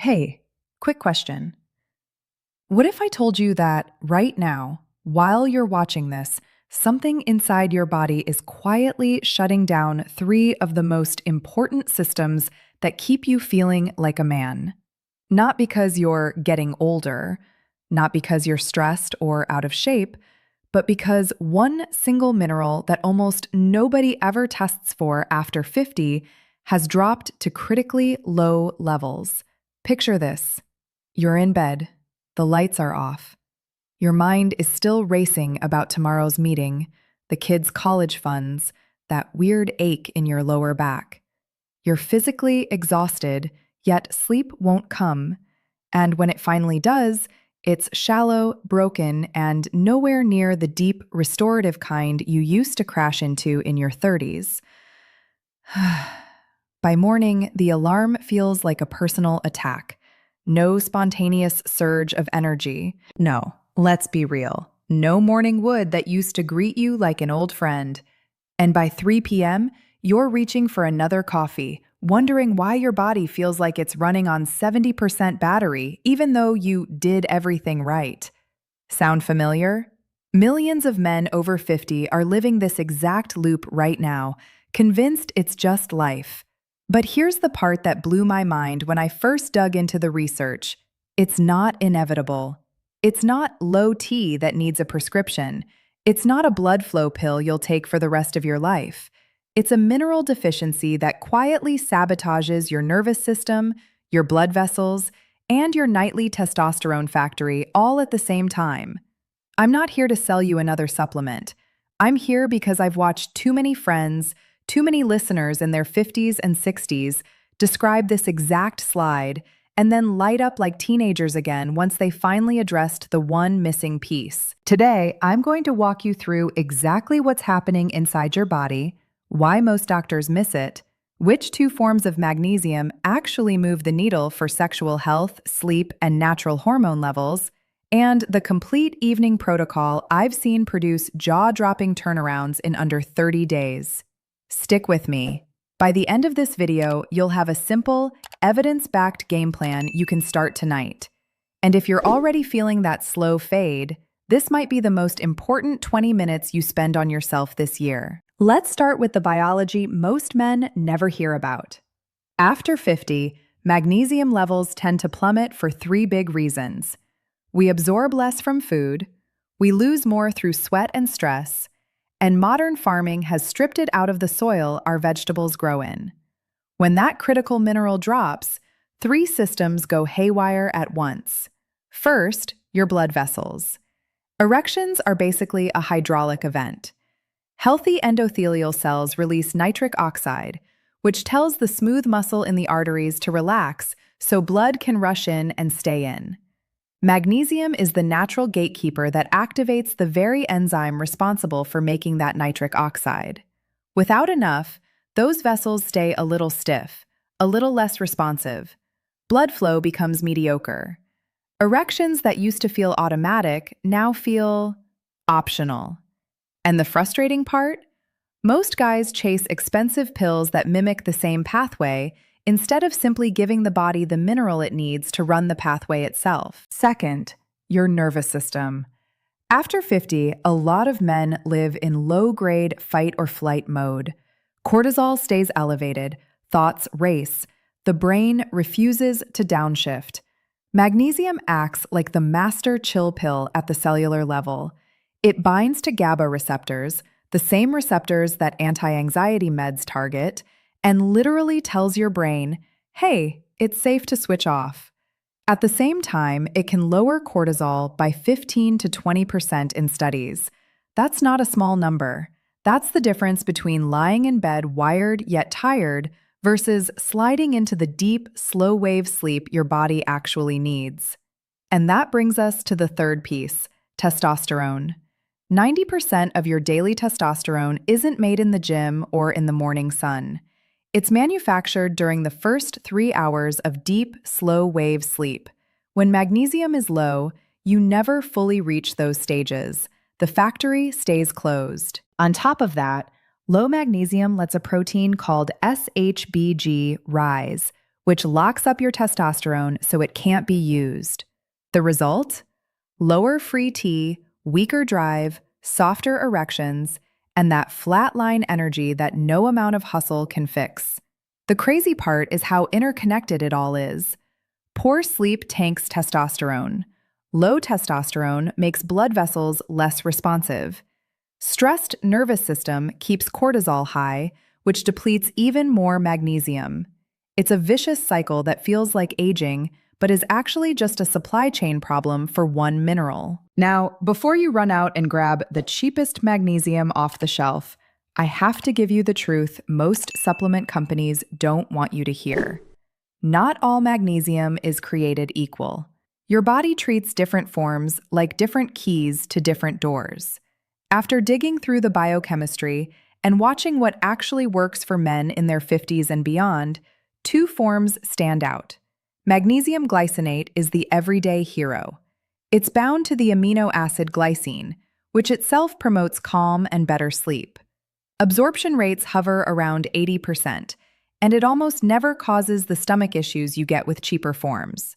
Hey, quick question. What if I told you that right now, while you're watching this, something inside your body is quietly shutting down three of the most important systems that keep you feeling like a man? Not because you're getting older, not because you're stressed or out of shape, but because one single mineral that almost nobody ever tests for after 50 has dropped to critically low levels. Picture this. You're in bed, the lights are off. Your mind is still racing about tomorrow's meeting, the kids' college funds, that weird ache in your lower back. You're physically exhausted, yet sleep won't come. And when it finally does, it's shallow, broken, and nowhere near the deep, restorative kind you used to crash into in your 30s. By morning, the alarm feels like a personal attack. No spontaneous surge of energy. No, let's be real. No morning wood that used to greet you like an old friend. And by 3 p.m., you're reaching for another coffee, wondering why your body feels like it's running on 70% battery, even though you did everything right. Sound familiar? Millions of men over 50 are living this exact loop right now, convinced it's just life. But here's the part that blew my mind when I first dug into the research. It's not inevitable. It's not low T that needs a prescription. It's not a blood flow pill you'll take for the rest of your life. It's a mineral deficiency that quietly sabotages your nervous system, your blood vessels, and your nightly testosterone factory all at the same time. I'm not here to sell you another supplement. I'm here because I've watched too many friends, too many listeners in their 50s and 60s describe this exact slide and then light up like teenagers again once they finally addressed the one missing piece. Today, I'm going to walk you through exactly what's happening inside your body, why most doctors miss it, which two forms of magnesium actually move the needle for sexual health, sleep, and natural hormone levels, and the complete evening protocol I've seen produce jaw-dropping turnarounds in under 30 days. Stick with me. By the end of this video, you'll have a simple, evidence-backed game plan you can start tonight. And if you're already feeling that slow fade, this might be the most important 20 minutes you spend on yourself this year. Let's start with the biology most men never hear about. After 50, magnesium levels tend to plummet for three big reasons. We absorb less from food, we lose more through sweat and stress, and modern farming has stripped it out of the soil our vegetables grow in. When that critical mineral drops, three systems go haywire at once. First, your blood vessels. Erections are basically a hydraulic event. Healthy endothelial cells release nitric oxide, which tells the smooth muscle in the arteries to relax so blood can rush in and stay in. Magnesium is the natural gatekeeper that activates the very enzyme responsible for making that nitric oxide. Without enough, those vessels stay a little stiff, a little less responsive. Blood flow becomes mediocre. Erections that used to feel automatic now feel optional. And the frustrating part? Most guys chase expensive pills that mimic the same pathway instead of simply giving the body the mineral it needs to run the pathway itself. Second, your nervous system. After 50, a lot of men live in low-grade fight or flight mode. Cortisol stays elevated, thoughts race, the brain refuses to downshift. Magnesium acts like the master chill pill at the cellular level. It binds to GABA receptors, the same receptors that anti-anxiety meds target, and literally tells your brain, hey, it's safe to switch off. At the same time, it can lower cortisol by 15 to 20% in studies. That's not a small number. That's the difference between lying in bed wired yet tired versus sliding into the deep, slow-wave sleep your body actually needs. And that brings us to the third piece, testosterone. 90% of your daily testosterone isn't made in the gym or in the morning sun. It's manufactured during the first 3 hours of deep, slow-wave sleep. When magnesium is low, you never fully reach those stages. The factory stays closed. On top of that, low magnesium lets a protein called SHBG rise, which locks up your testosterone so it can't be used. The result? Lower free T, weaker drive, softer erections, and that flatline energy that no amount of hustle can fix. The crazy part is how interconnected it all is. Poor sleep tanks testosterone. Low testosterone makes blood vessels less responsive. Stressed nervous system keeps cortisol high, which depletes even more magnesium. It's a vicious cycle that feels like aging, but is actually just a supply chain problem for one mineral. Now, before you run out and grab the cheapest magnesium off the shelf, I have to give you the truth most supplement companies don't want you to hear. Not all magnesium is created equal. Your body treats different forms like different keys to different doors. After digging through the biochemistry and watching what actually works for men in their 50s and beyond, two forms stand out. Magnesium glycinate is the everyday hero. It's bound to the amino acid glycine, which itself promotes calm and better sleep. Absorption rates hover around 80%, and it almost never causes the stomach issues you get with cheaper forms.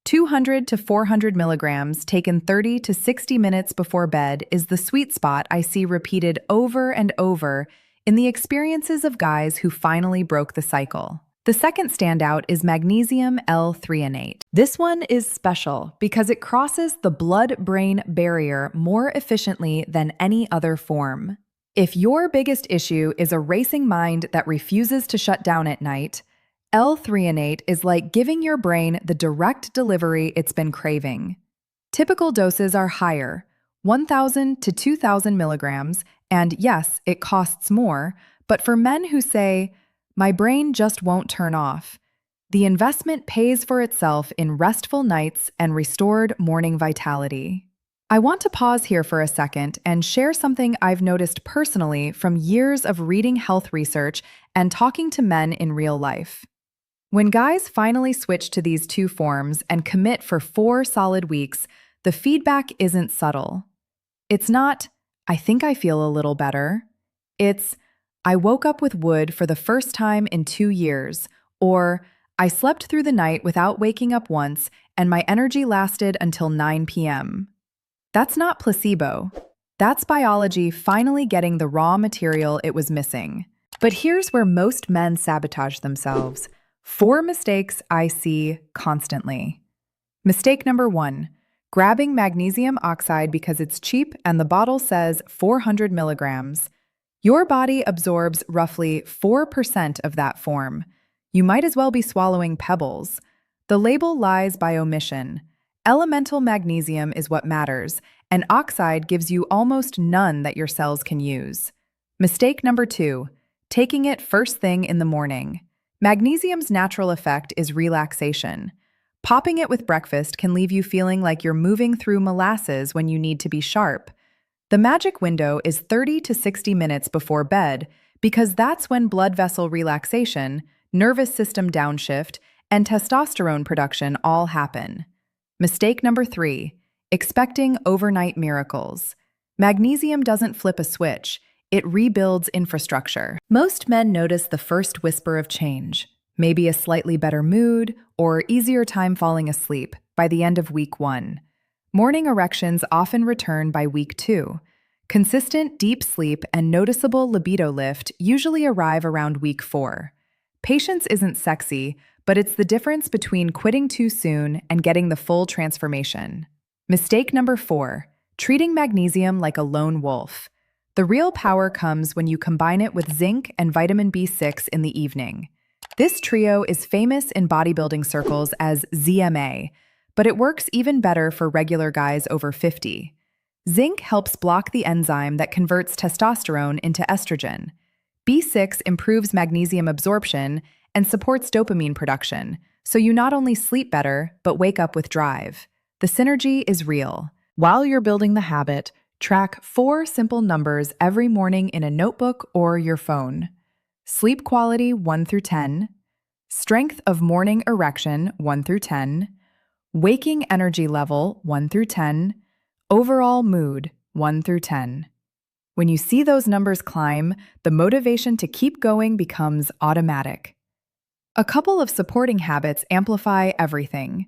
200 to 400 milligrams taken 30 to 60 minutes before bed is the sweet spot I see repeated over and over in the experiences of guys who finally broke the cycle. The second standout is magnesium L-threonate. This one is special because it crosses the blood-brain barrier more efficiently than any other form. If your biggest issue is a racing mind that refuses to shut down at night, L-threonate is like giving your brain the direct delivery it's been craving. Typical doses are higher, 1,000 to 2,000 milligrams, and yes, it costs more, but for men who say, "My brain just won't turn off," the investment pays for itself in restful nights and restored morning vitality. I want to pause here for a second and share something I've noticed personally from years of reading health research and talking to men in real life. When guys finally switch to these two forms and commit for 4 solid weeks, the feedback isn't subtle. It's not, "I think I feel a little better." It's, "I woke up with wood for the first time in 2 years," or "I slept through the night without waking up once and my energy lasted until 9 p.m." That's not placebo. That's biology finally getting the raw material it was missing. But here's where most men sabotage themselves. 4 mistakes I see constantly. Mistake number 1, grabbing magnesium oxide because it's cheap and the bottle says 400 milligrams. Your body absorbs roughly 4% of that form. You might as well be swallowing pebbles. The label lies by omission. Elemental magnesium is what matters, and oxide gives you almost none that your cells can use. Mistake number 2, taking it first thing in the morning. Magnesium's natural effect is relaxation. Popping it with breakfast can leave you feeling like you're moving through molasses when you need to be sharp. The magic window is 30 to 60 minutes before bed because that's when blood vessel relaxation, nervous system downshift, and testosterone production all happen. Mistake number 3, expecting overnight miracles. Magnesium doesn't flip a switch. It rebuilds infrastructure. Most men notice the first whisper of change, maybe a slightly better mood or easier time falling asleep by the end of week 1. Morning erections often return by week 2. Consistent deep sleep and noticeable libido lift usually arrive around week 4. Patience isn't sexy, but it's the difference between quitting too soon and getting the full transformation. Mistake number 4, treating magnesium like a lone wolf. The real power comes when you combine it with zinc and vitamin B6 in the evening. This trio is famous in bodybuilding circles as ZMA, but it works even better for regular guys over 50. Zinc helps block the enzyme that converts testosterone into estrogen. B6 improves magnesium absorption and supports dopamine production, so you not only sleep better, but wake up with drive. The synergy is real. While you're building the habit, track 4 simple numbers every morning in a notebook or your phone. Sleep quality 1 through 10, strength of morning erection 1 through 10, waking energy level 1 through 10, overall mood 1 through 10. When you see those numbers climb, the motivation to keep going becomes automatic. A couple of supporting habits amplify everything.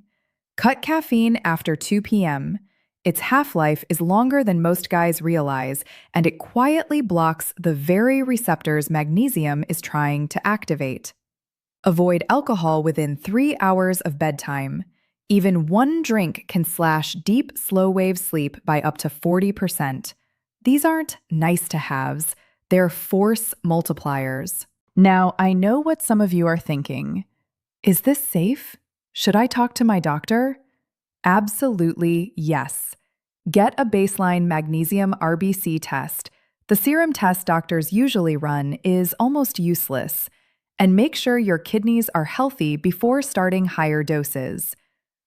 Cut caffeine after 2 p.m. Its half-life is longer than most guys realize, and it quietly blocks the very receptors magnesium is trying to activate. Avoid alcohol within 3 hours of bedtime. Even one drink can slash deep, slow-wave sleep by up to 40%. These aren't nice-to-haves, they're force multipliers. Now, I know what some of you are thinking. Is this safe? Should I talk to my doctor? Absolutely yes. Get a baseline magnesium RBC test. The serum test doctors usually run is almost useless. And make sure your kidneys are healthy before starting higher doses.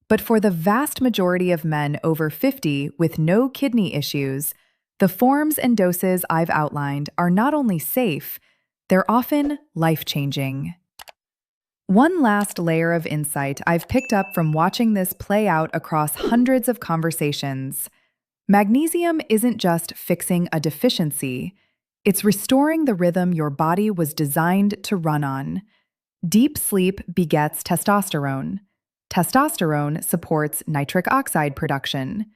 But for the vast majority of men over 50 with no kidney issues, the forms and doses I've outlined are not only safe, they're often life-changing. One last layer of insight I've picked up from watching this play out across hundreds of conversations. Magnesium isn't just fixing a deficiency, it's restoring the rhythm your body was designed to run on. Deep sleep begets testosterone. Testosterone supports nitric oxide production.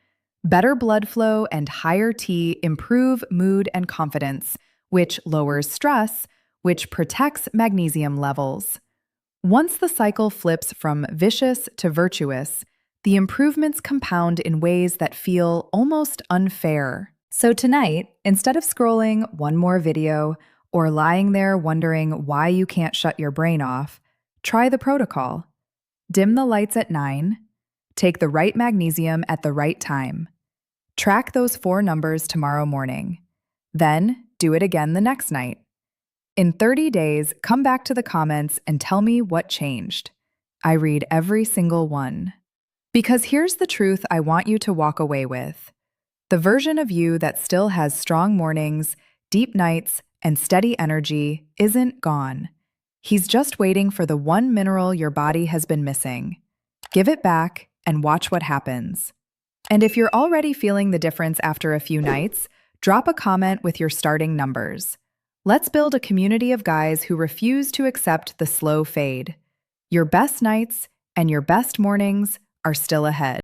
Better blood flow and higher T improve mood and confidence, which lowers stress, which protects magnesium levels. Once the cycle flips from vicious to virtuous, the improvements compound in ways that feel almost unfair. So tonight, instead of scrolling one more video or lying there wondering why you can't shut your brain off, try the protocol. Dim the lights at 9, take the right magnesium at the right time. Track those 4 numbers tomorrow morning. Then do it again the next night. In 30 days, come back to the comments and tell me what changed. I read every single one. Because here's the truth I want you to walk away with. The version of you that still has strong mornings, deep nights, and steady energy isn't gone. He's just waiting for the one mineral your body has been missing. Give it back and watch what happens. And if you're already feeling the difference after a few nights, drop a comment with your starting numbers. Let's build a community of guys who refuse to accept the slow fade. Your best nights and your best mornings are still ahead.